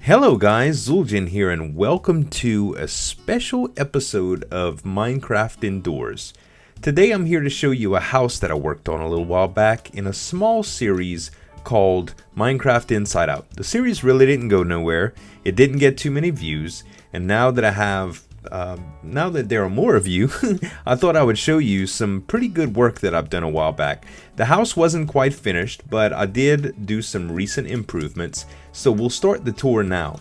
Hello guys, Zueljin here and welcome to a special episode of Minecraft Indoors. Today I'm here to show you a house that I worked on a little while back in a small series called Minecraft Inside Out. The series really didn't go nowhere, it didn't get too many views, and now that there are more of you, I thought I would show you some pretty good work that I've done a while back. The house wasn't quite finished, but I did do some recent improvements, so we'll start the tour now.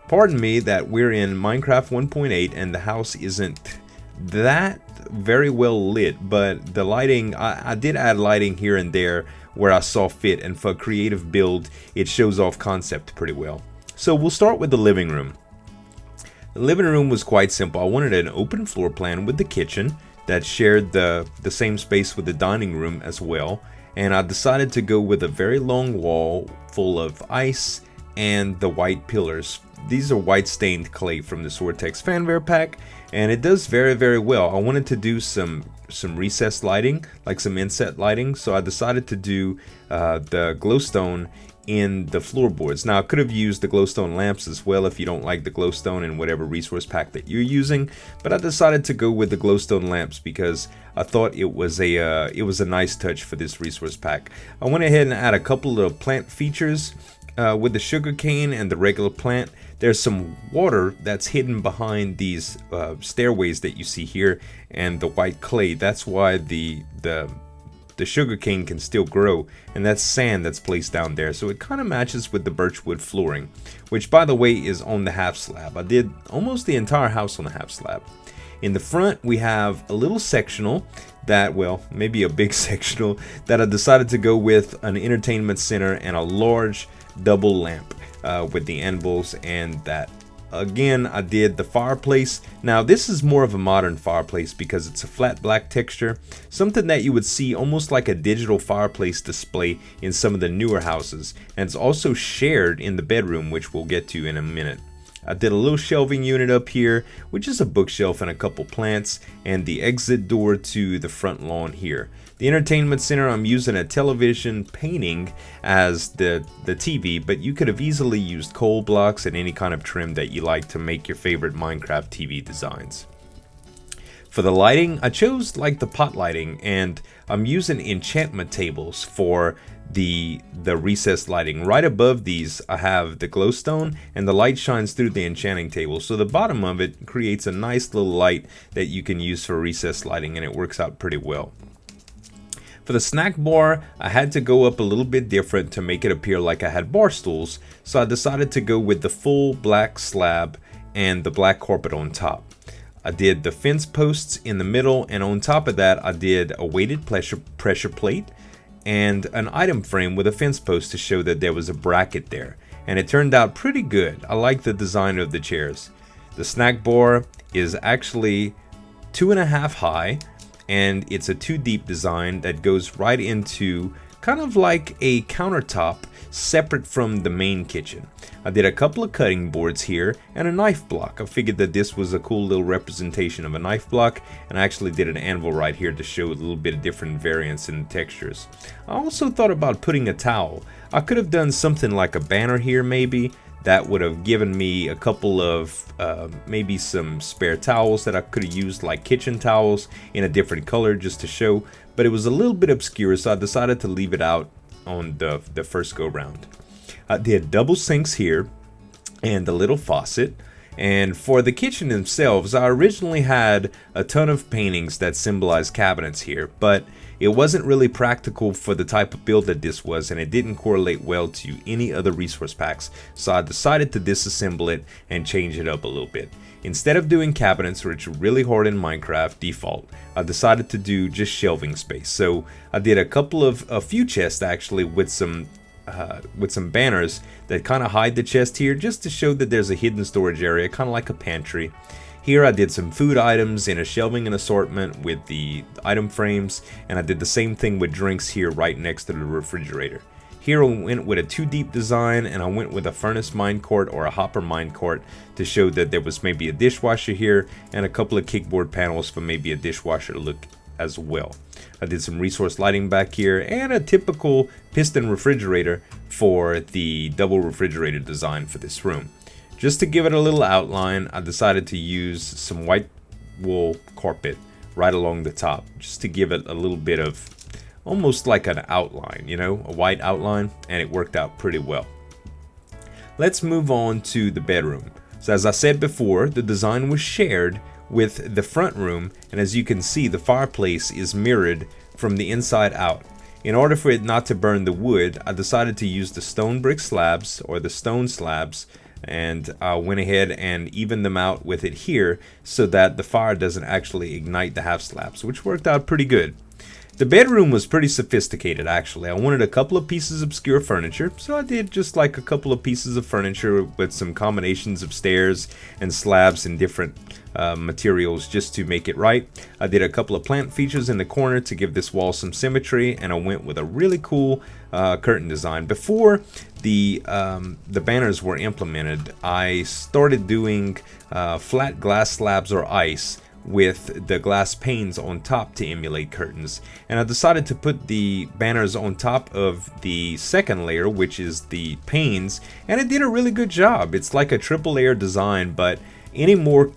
Pardon me that we're in Minecraft 1.8 and the house isn't that very well lit, but the lighting, I did add lighting here and there where I saw fit, and for a creative build, it shows off concept pretty well. So we'll start with the living room. The living room was quite simple. I wanted an open floor plan with the kitchen that shared the same space with the dining room as well. And I decided to go with a very long wall full of ice and the white pillars. These are white stained clay from the Vortex Fanware pack, and it does very well. I wanted to do some recessed lighting, like some inset lighting, so I decided to do the glowstone in the floorboards. Now I could have used the glowstone lamps as well if you don't like the glowstone in whatever resource pack that you're using, but I decided to go with the glowstone lamps because I thought it was a nice touch for this resource pack. I went ahead and add a couple of plant features with the sugarcane and the regular plant. There's some water that's hidden behind these stairways that you see here and the white clay. That's why the sugarcane can still grow, and that's sand that's placed down there, so it kind of matches with the birchwood flooring, which by the way is on the half slab. I did almost the entire house on the half slab. In the front we have a little sectional that, well, maybe a big sectional that I decided to go with an entertainment center and a large double lamp with the anvils and that. Again, I did the fireplace. Now this is more of a modern fireplace because it's a flat black texture, something that you would see almost like a digital fireplace display in some of the newer houses, and it's also shared in the bedroom, which we'll get to in a minute. I did a little shelving unit up here, which is a bookshelf and a couple plants, and the exit door to the front lawn here. The entertainment center, I'm using a television painting as the TV, but you could have easily used coal blocks and any kind of trim that you like to make your favorite Minecraft TV designs. For the lighting, I chose like the pot lighting, and I'm using enchantment tables for the recessed lighting. Right above these I have the glowstone, and the light shines through the enchanting table, so the bottom of it creates a nice little light that you can use for recessed lighting, and it works out pretty well. For the snack bar, I had to go up a little bit different to make it appear like I had bar stools, so I decided to go with the full black slab and the black carpet on top. I did the fence posts in the middle, and on top of that I did a weighted pressure plate and an item frame with a fence post to show that there was a bracket there, and it turned out pretty good. I like the design of the chairs. The snack bar is actually 2.5 high, and it's a 2 deep design that goes right into kind of like a countertop separate from the main kitchen. I did a couple of cutting boards here and a knife block. I figured that this was a cool little representation of a knife block, and I actually did an anvil right here to show a little bit of different variance in the textures. I also thought about putting a towel. I could have done something like a banner here maybe. That would have given me a couple of maybe some spare towels that I could have used like kitchen towels in a different color just to show, but it was a little bit obscure, so I decided to leave it out on the first go round. I did double sinks here and a little faucet. And for the kitchen themselves, I originally had a ton of paintings that symbolize cabinets here, but it wasn't really practical for the type of build that this was, and it didn't correlate well to any other resource packs, so I decided to disassemble it and change it up a little bit. Instead of doing cabinets, which are really hard in Minecraft default, I decided to do just shelving space. So I did a few chests actually with some banners that kind of hide the chest here, just to show that there's a hidden storage area, kind of like a pantry. Here I did some food items in a shelving and assortment with the item frames, and I did the same thing with drinks here right next to the refrigerator. Here I went with a 2 deep design, and I went with a furnace minecart or a hopper minecart to show that there was maybe a dishwasher here and a couple of kickboard panels for maybe a dishwasher look as well. I did some resource lighting back here and a typical piston refrigerator for the double refrigerator design for this room. Just to give it a little outline, I decided to use some white wool carpet right along the top, just to give it a little bit of almost like an outline, you know, a white outline, and it worked out pretty well. Let's move on to the bedroom. So as I said before, the design was shared with the front room, and as you can see, the fireplace is mirrored from the inside out. In order for it not to burn the wood, I decided to use the stone brick slabs, or the stone slabs, and I went ahead and evened them out with it here so that the fire doesn't actually ignite the half slabs, which worked out pretty good. The bedroom was pretty sophisticated, actually. I wanted a couple of pieces of obscure furniture, so I did just like a couple of pieces of furniture with some combinations of stairs and slabs and different materials just to make it right. I did a couple of plant features in the corner to give this wall some symmetry, and I went with a really cool curtain design. Before the banners were implemented, I started doing flat glass slabs or ice with the glass panes on top to emulate curtains, and I decided to put the banners on top of the second layer, which is the panes, and it did a really good job. It's like a triple layer design, but any more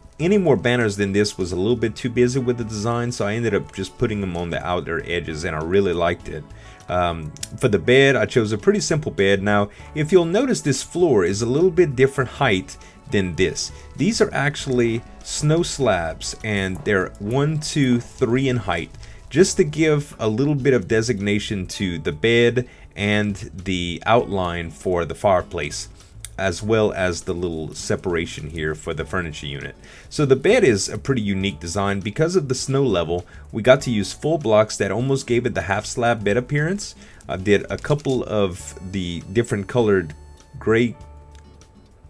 banners than this was a little bit too busy with the design, so I ended up just putting them on the outer edges, and I really liked it. For the bed, I chose a pretty simple bed. Now, if you'll notice, this floor is a little bit different height than this. These are actually snow slabs, and they're 1, 2, 3 in height, just to give a little bit of designation to the bed and the outline for the fireplace, as well as the little separation here for the furniture unit. So the bed is a pretty unique design. Because of the snow level, we got to use full blocks that almost gave it the half slab bed appearance. I did a couple of the different colored gray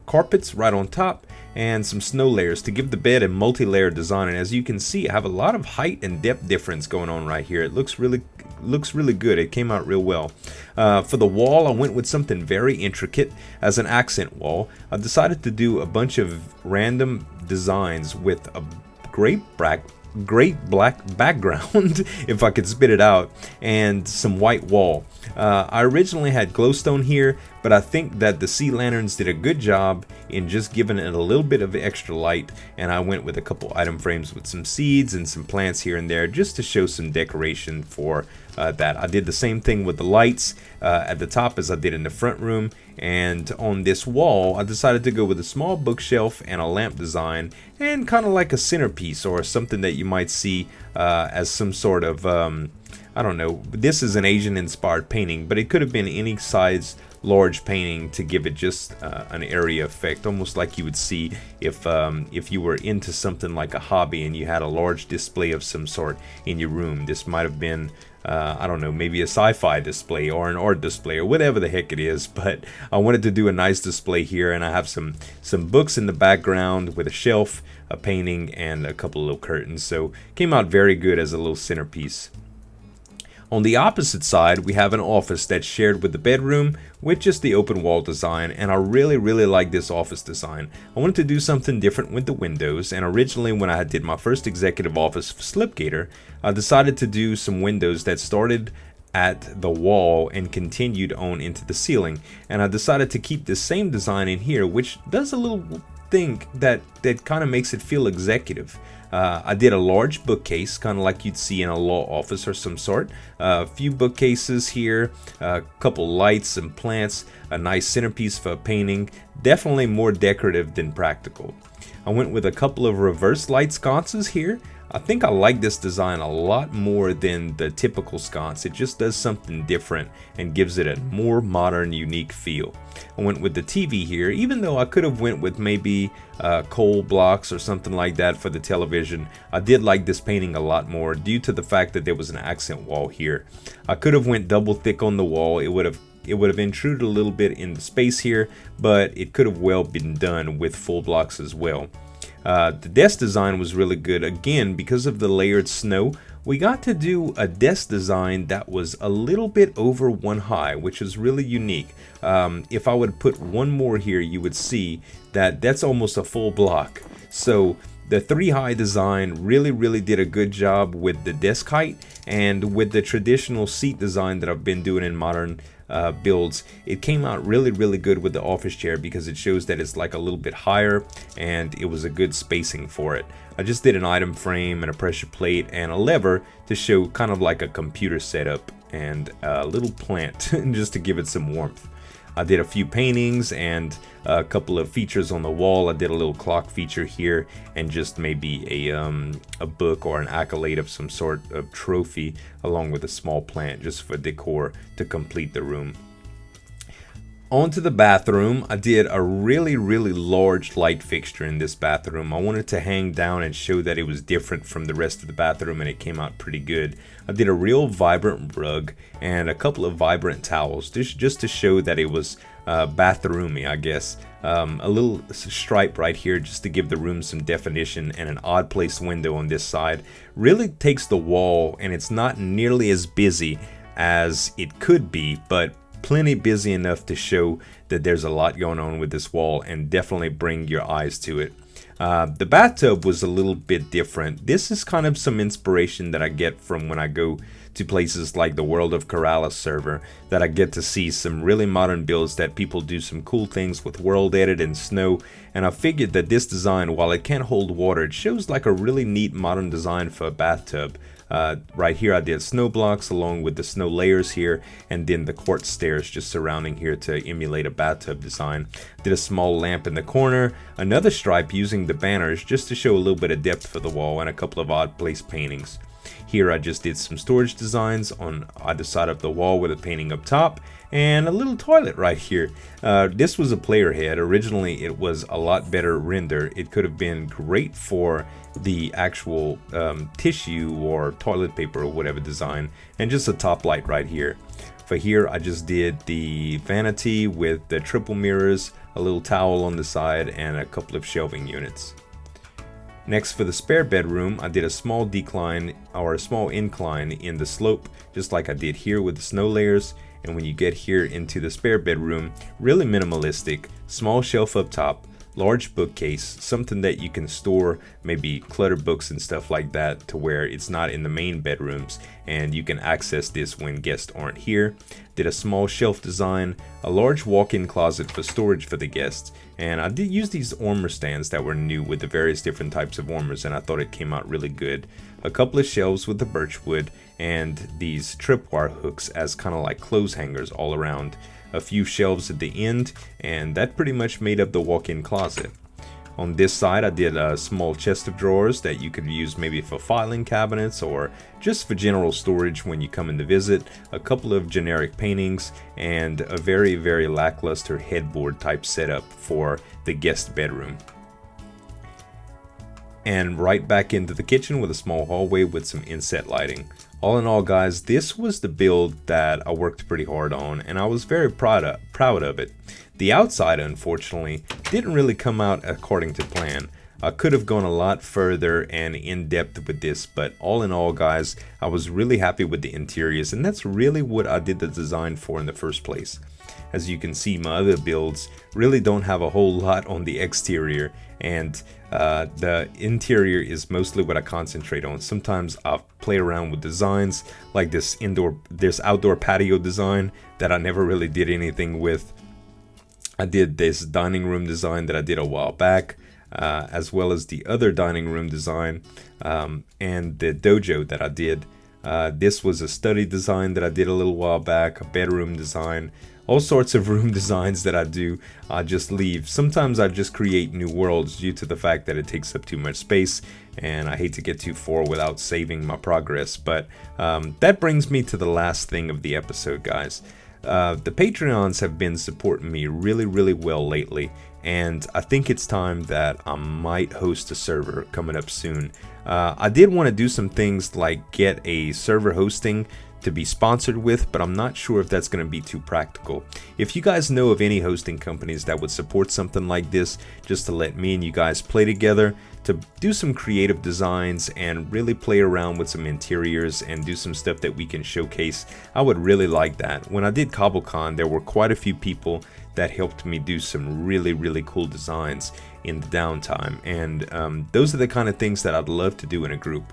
carpets right on top and some snow layers to give the bed a multi-layer design. And as you can see, I have a lot of height and depth difference going on right here. It looks really good. It came out real well. For the wall, I went with something very intricate as an accent wall. I decided to do a bunch of random designs with a great black background, if I could spit it out, and some white wall. I originally had glowstone here, but I think that the sea lanterns did a good job in just giving it a little bit of extra light, and I went with a couple item frames with some seeds and some plants here and there just to show some decoration for that. I did the same thing with the lights at the top as I did in the front room, and on this wall I decided to go with a small bookshelf and a lamp design, and kind of like a centerpiece or something that you might see as some sort of I don't know, this is an Asian inspired painting, but it could have been any size large painting to give it just an area effect, almost like you would see if you were into something like a hobby and you had a large display of some sort in your room. This might have been I don't know, maybe a sci-fi display or an art display or whatever the heck it is, but I wanted to do a nice display here, and I have some books in the background with a shelf, a painting, and a couple of little curtains, so came out very good as a little centerpiece. On the opposite side, we have an office that's shared with the bedroom with just the open wall design, and I really like this office design. I wanted to do something different with the windows, and originally when I did my first executive office for Slipgator, I decided to do some windows that started at the wall and continued on into the ceiling, and I decided to keep the same design in here, which does a little thing that kind of makes it feel executive. I did a large bookcase, kind of like you'd see in a law office or some sort. A few bookcases here, a couple lights, some plants, a nice centerpiece for a painting. Definitely more decorative than practical. I went with a couple of reverse light sconces here. I think I like this design a lot more than the typical sconce. It just does something different and gives it a more modern, unique feel. I went with the TV here, even though I could have went with maybe coal blocks or something like that for the television. I did like this painting a lot more due to the fact that there was an accent wall here. I could have went double thick on the wall. It would have intruded a little bit in the space here, but it could have well been done with full blocks as well. The desk design was really good. Again, because of the layered snow, we got to do a desk design that was a little bit over 1 high, which is really unique. If I would put one more here, you would see that that's almost a full block. So the 3 high design really did a good job with the desk height and with the traditional seat design that I've been doing in modern builds, it came out really good with the office chair because it shows that it's like a little bit higher and it was a good spacing for it. I just did an item frame and a pressure plate and a lever to show kind of like a computer setup and a little plant just to give it some warmth. I did a few paintings and a couple of features on the wall. I did a little clock feature here and just maybe a book or an accolade of some sort of trophy along with a small plant just for decor to complete the room. Onto the bathroom, I did a really large light fixture in this bathroom. I wanted to hang down and show that it was different from the rest of the bathroom, and it came out pretty good. I did a real vibrant rug and a couple of vibrant towels just to show that it was bathroomy, I guess. A little stripe right here just to give the room some definition, and an odd placed window on this side really takes the wall, and it's not nearly as busy as it could be, but plenty busy enough to show that there's a lot going on with this wall and definitely bring your eyes to it. The bathtub was a little bit different. This is kind of some inspiration that I get from when I go to places like the World of Corrales server, that I get to see some really modern builds that people do some cool things with world edit and snow, and I figured that this design, while it can't hold water, it shows like a really neat modern design for a bathtub. Right here I did snow blocks along with the snow layers here, and then the quartz stairs just surrounding here to emulate a bathtub design. Did a small lamp in the corner, another stripe using the banners just to show a little bit of depth for the wall, and a couple of odd place paintings. Here I just did some storage designs on either side of the wall with a painting up top, and a little toilet right here. This was a player head. Originally it was a lot better render. It could have been great for the actual tissue or toilet paper or whatever design, and just a top light right here. For here I just did the vanity with the triple mirrors, a little towel on the side, and a couple of shelving units. Next, for the spare bedroom, I did a small decline or a small incline in the slope, just like I did here with the snow layers. And when you get here into the spare bedroom, really minimalistic, small shelf up top, large bookcase, something that you can store maybe cluttered books and stuff like that to where it's not in the main bedrooms, and you can access this when guests aren't here. Did a small shelf design, a large walk-in closet for storage for the guests, and I did use these warmer stands that were new with the various different types of warmers, and I thought it came out really good. A couple of shelves with the birch wood and these tripwire hooks as kind of like clothes hangers all around. A few shelves at the end, and that pretty much made up the walk-in closet. On this side I did a small chest of drawers that you could use maybe for filing cabinets or just for general storage when you come in to visit, a couple of generic paintings, and a very lackluster headboard type setup for the guest bedroom. And right back into the kitchen with a small hallway with some inset lighting. All in all, guys, this was the build that I worked pretty hard on, and I was very proud of it. The outside, unfortunately, didn't really come out according to plan. I could have gone a lot further and in depth with this, but all in all, guys, I was really happy with the interiors, and that's really what I did the design for in the first place. As you can see, my other builds really don't have a whole lot on the exterior, and the interior is mostly what I concentrate on. Sometimes I'll play around with designs like this outdoor patio design that I never really did anything with. I did this dining room design that I did a while back, as well as the other dining room design, and the dojo that I did. This was a study design that I did a little while back, a bedroom design, all sorts of room designs that I do. I just leave. Sometimes I just create new worlds due to the fact that it takes up too much space, and I hate to get too far without saving my progress. But that brings me to the last thing of the episode, guys. The Patreons have been supporting me really well lately, and I think it's time that I might host a server coming up soon. I did want to do some things like get a server hosting to be sponsored with, but I'm not sure if that's going to be too practical. If you guys know of any hosting companies that would support something like this, just to let me and you guys play together, to do some creative designs and really play around with some interiors and do some stuff that we can showcase, I would really like that. When I did CobbleCon, there were quite a few people that helped me do some really cool designs, in the downtime. And those are the kind of things that I'd love to do in a group.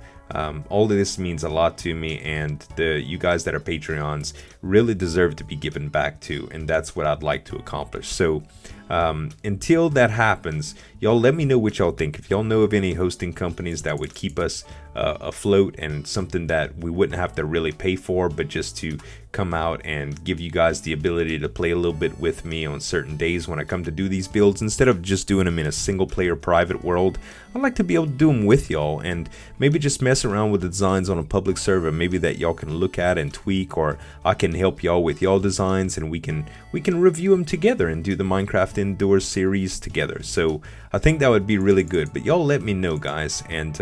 All of this means a lot to me, and you guys that are Patreons really deserve to be given back to, and that's what I'd like to accomplish. So until that happens, y'all let me know what y'all think. If y'all know of any hosting companies that would keep us afloat, and something that we wouldn't have to really pay for, but just to come out and give you guys the ability to play a little bit with me on certain days when I come to do these builds, instead of just doing them in a single player private world, I'd like to be able to do them with y'all, and maybe just mess around with the designs on a public server, maybe that y'all can look at and tweak, or I can help y'all with y'all designs, and we can review them together and do the Minecraft Indoors series together. So I think that would be really good. But y'all let me know, guys, and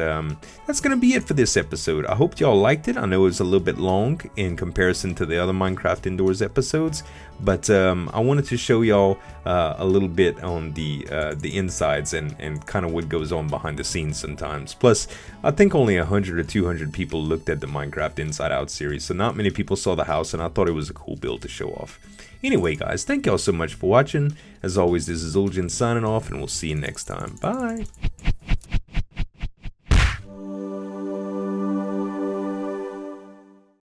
that's gonna be it for this episode. I hope y'all liked it. I know it was a little bit long in comparison to the other Minecraft Indoors episodes, but I wanted to show y'all a little bit on the insides and kind of what goes on behind the scenes sometimes. Plus, I think only 100 or 200 people looked at the Minecraft Inside Out series, so not many people saw the house, and I thought it was a cool build to show off. Anyway, guys, thank y'all so much for watching. As always, this is Zueljin signing off, and we'll see you next time. Bye!